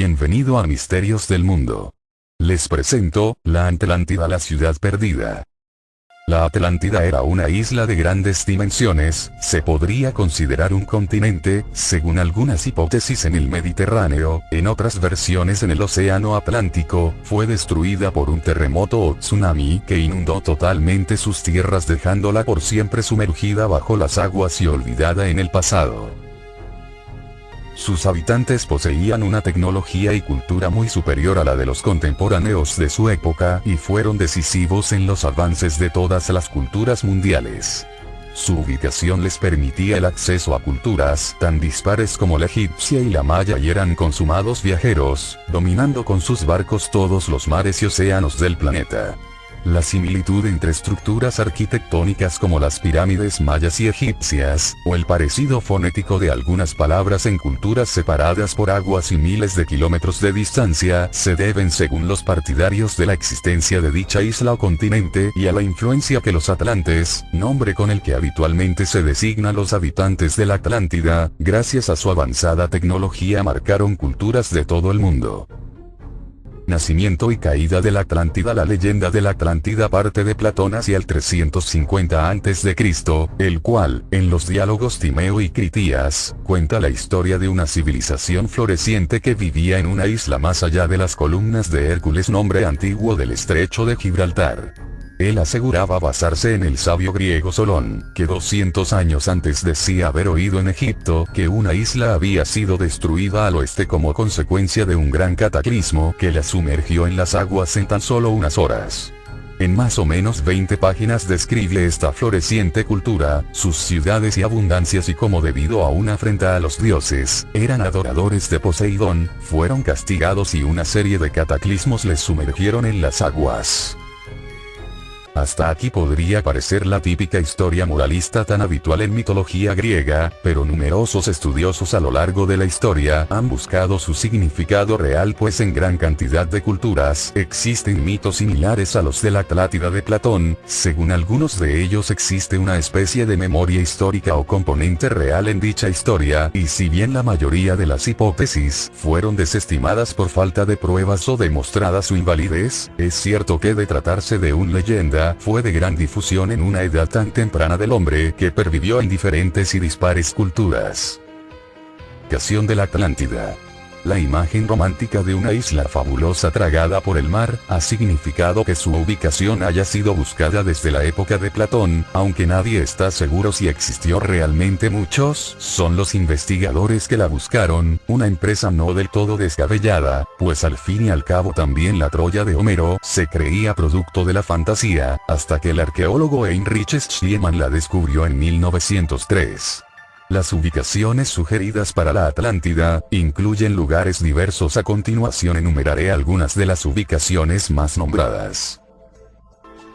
Bienvenido a Misterios del Mundo. Les presento, la Atlántida, la ciudad perdida. La Atlántida era una isla de grandes dimensiones, se podría considerar un continente, según algunas hipótesis en el Mediterráneo, en otras versiones en el Océano Atlántico, fue destruida por un terremoto o tsunami que inundó totalmente sus tierras dejándola por siempre sumergida bajo las aguas y olvidada en el pasado. Sus habitantes poseían una tecnología y cultura muy superior a la de los contemporáneos de su época y fueron decisivos en los avances de todas las culturas mundiales. Su ubicación les permitía el acceso a culturas tan dispares como la egipcia y la maya y eran consumados viajeros, dominando con sus barcos todos los mares y océanos del planeta. La similitud entre estructuras arquitectónicas como las pirámides mayas y egipcias, o el parecido fonético de algunas palabras en culturas separadas por aguas y miles de kilómetros de distancia, se deben según los partidarios de la existencia de dicha isla o continente y a la influencia que los atlantes, nombre con el que habitualmente se designa a los habitantes de la Atlántida, gracias a su avanzada tecnología marcaron culturas de todo el mundo. Nacimiento y caída de la Atlántida. La leyenda de la Atlántida parte de Platón hacia el 350 a.C., el cual, en los diálogos Timeo y Critías, cuenta la historia de una civilización floreciente que vivía en una isla más allá de las columnas de Hércules, nombre antiguo del estrecho de Gibraltar. Él aseguraba basarse en el sabio griego Solón, que 200 años antes decía haber oído en Egipto que una isla había sido destruida al oeste como consecuencia de un gran cataclismo que la sumergió en las aguas en tan solo unas horas. En más o menos 20 páginas describe esta floreciente cultura, sus ciudades y abundancias y cómo debido a una afrenta a los dioses, eran adoradores de Poseidón, fueron castigados y una serie de cataclismos les sumergieron en las aguas. Hasta aquí podría parecer la típica historia moralista tan habitual en mitología griega, pero numerosos estudiosos a lo largo de la historia han buscado su significado real, pues en gran cantidad de culturas existen mitos similares a los de la Atlántida de Platón. Según algunos de ellos existe una especie de memoria histórica o componente real en dicha historia, y si bien la mayoría de las hipótesis fueron desestimadas por falta de pruebas o demostrada su invalidez, es cierto que de tratarse de una leyenda, fue de gran difusión en una edad tan temprana del hombre que pervivió en diferentes y dispares culturas. Ubicación de la Atlántida. La imagen romántica de una isla fabulosa tragada por el mar, ha significado que su ubicación haya sido buscada desde la época de Platón, aunque nadie está seguro si existió realmente. Muchos son los investigadores que la buscaron, una empresa no del todo descabellada, pues al fin y al cabo también la Troya de Homero se creía producto de la fantasía, hasta que el arqueólogo Heinrich Schliemann la descubrió en 1903. Las ubicaciones sugeridas para la Atlántida incluyen lugares diversos. A continuación enumeraré algunas de las ubicaciones más nombradas.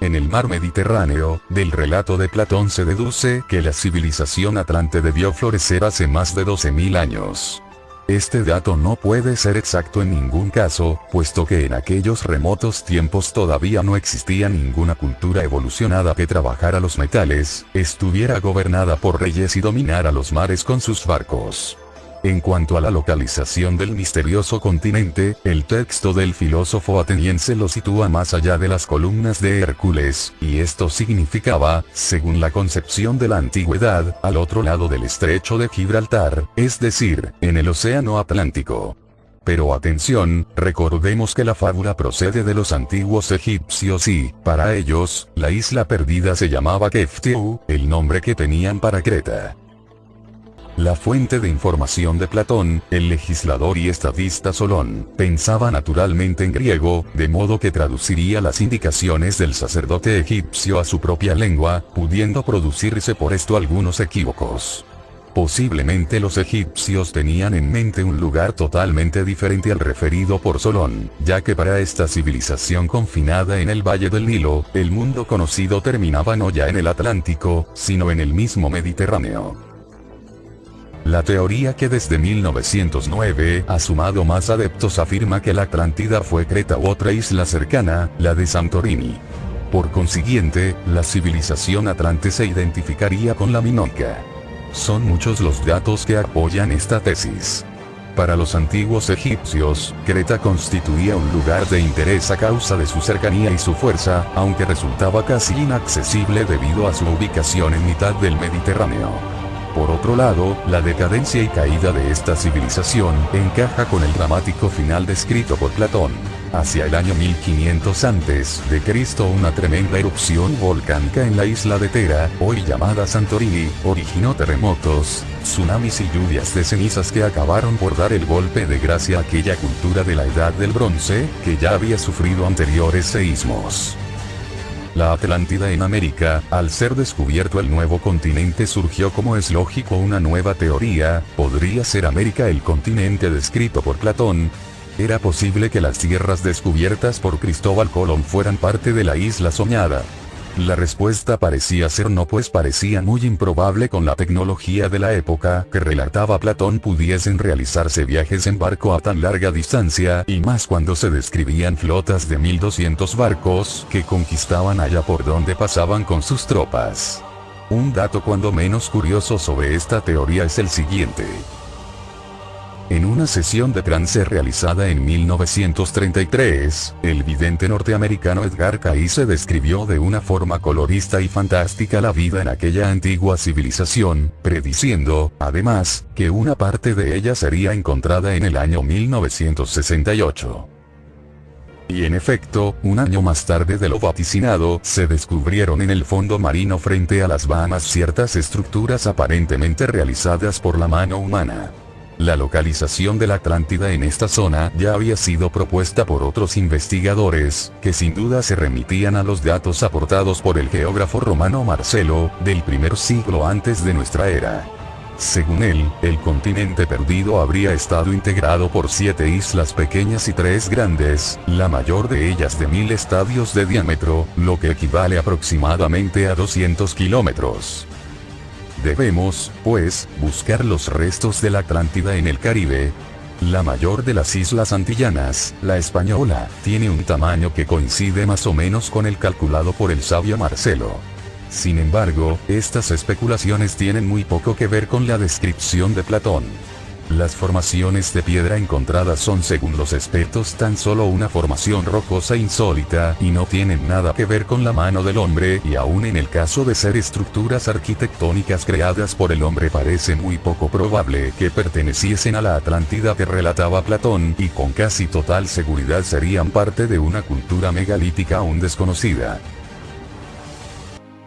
En el mar Mediterráneo, del relato de Platón se deduce que la civilización atlante debió florecer hace más de 12.000 años. Este dato no puede ser exacto en ningún caso, puesto que en aquellos remotos tiempos todavía no existía ninguna cultura evolucionada que trabajara los metales, estuviera gobernada por reyes y dominara los mares con sus barcos. En cuanto a la localización del misterioso continente, el texto del filósofo ateniense lo sitúa más allá de las columnas de Hércules, y esto significaba, según la concepción de la antigüedad, al otro lado del estrecho de Gibraltar, es decir, en el océano Atlántico. Pero atención, recordemos que la fábula procede de los antiguos egipcios y, para ellos, la isla perdida se llamaba Keftiu, el nombre que tenían para Creta. La fuente de información de Platón, el legislador y estadista Solón, pensaba naturalmente en griego, de modo que traduciría las indicaciones del sacerdote egipcio a su propia lengua, pudiendo producirse por esto algunos equívocos. Posiblemente los egipcios tenían en mente un lugar totalmente diferente al referido por Solón, ya que para esta civilización confinada en el valle del Nilo, el mundo conocido terminaba no ya en el Atlántico, sino en el mismo Mediterráneo. La teoría que desde 1909 ha sumado más adeptos afirma que la Atlántida fue Creta u otra isla cercana, la de Santorini. Por consiguiente, la civilización atlante se identificaría con la minoica. Son muchos los datos que apoyan esta tesis. Para los antiguos egipcios, Creta constituía un lugar de interés a causa de su cercanía y su fuerza, aunque resultaba casi inaccesible debido a su ubicación en mitad del Mediterráneo. Por otro lado, la decadencia y caída de esta civilización encaja con el dramático final descrito por Platón. Hacia el año 1500 a.C., una tremenda erupción volcánica en la isla de Tera, hoy llamada Santorini, originó terremotos, tsunamis y lluvias de cenizas que acabaron por dar el golpe de gracia a aquella cultura de la Edad del Bronce, que ya había sufrido anteriores seísmos. La Atlántida en América, al ser descubierto el nuevo continente, surgió, como es lógico, una nueva teoría: ¿podría ser América el continente descrito por Platón? ¿Era posible que las tierras descubiertas por Cristóbal Colón fueran parte de la isla soñada? La respuesta parecía ser no, pues parecía muy improbable con la tecnología de la época que relataba Platón pudiesen realizarse viajes en barco a tan larga distancia, y más cuando se describían flotas de 1200 barcos que conquistaban allá por donde pasaban con sus tropas. Un dato cuando menos curioso sobre esta teoría es el siguiente. En una sesión de trance realizada en 1933, el vidente norteamericano Edgar Cayce describió de una forma colorista y fantástica la vida en aquella antigua civilización, prediciendo, además, que una parte de ella sería encontrada en el año 1968. Y en efecto, un año más tarde de lo vaticinado, se descubrieron en el fondo marino frente a las Bahamas ciertas estructuras aparentemente realizadas por la mano humana. La localización de la Atlántida en esta zona ya había sido propuesta por otros investigadores, que sin duda se remitían a los datos aportados por el geógrafo romano Marcelo, del primer siglo antes de nuestra era. Según él, el continente perdido habría estado integrado por 7 islas pequeñas y 3 grandes, la mayor de ellas de 1000 estadios de diámetro, lo que equivale aproximadamente a 200 kilómetros. Debemos, pues, buscar los restos de la Atlántida en el Caribe. La mayor de las islas antillanas, la Española, tiene un tamaño que coincide más o menos con el calculado por el sabio Marcelo. Sin embargo, estas especulaciones tienen muy poco que ver con la descripción de Platón. Las formaciones de piedra encontradas son, según los expertos, tan solo una formación rocosa insólita, y no tienen nada que ver con la mano del hombre, y aún en el caso de ser estructuras arquitectónicas creadas por el hombre, parece muy poco probable que perteneciesen a la Atlántida que relataba Platón, y con casi total seguridad serían parte de una cultura megalítica aún desconocida.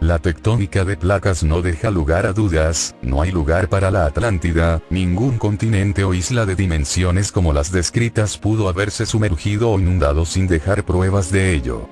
La tectónica de placas no deja lugar a dudas, no hay lugar para la Atlántida, ningún continente o isla de dimensiones como las descritas pudo haberse sumergido o inundado sin dejar pruebas de ello.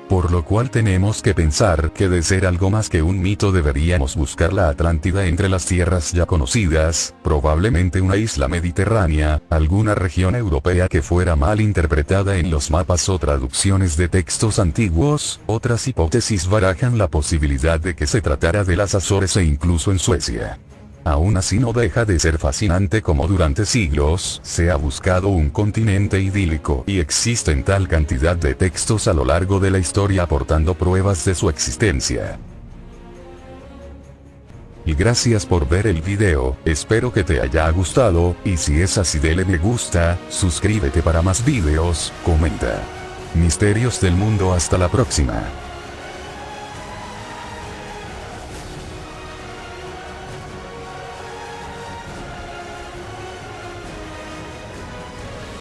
Por lo cual tenemos que pensar que, de ser algo más que un mito, deberíamos buscar la Atlántida entre las tierras ya conocidas, probablemente una isla mediterránea, alguna región europea que fuera mal interpretada en los mapas o traducciones de textos antiguos. Otras hipótesis barajan la posibilidad de que se tratara de las Azores e incluso en Suecia. Aún así, no deja de ser fascinante como durante siglos se ha buscado un continente idílico y existen tal cantidad de textos a lo largo de la historia aportando pruebas de su existencia. Y gracias por ver el video, espero que te haya gustado, y si es así, dale me gusta, suscríbete para más videos, comenta. Misterios del mundo, hasta la próxima.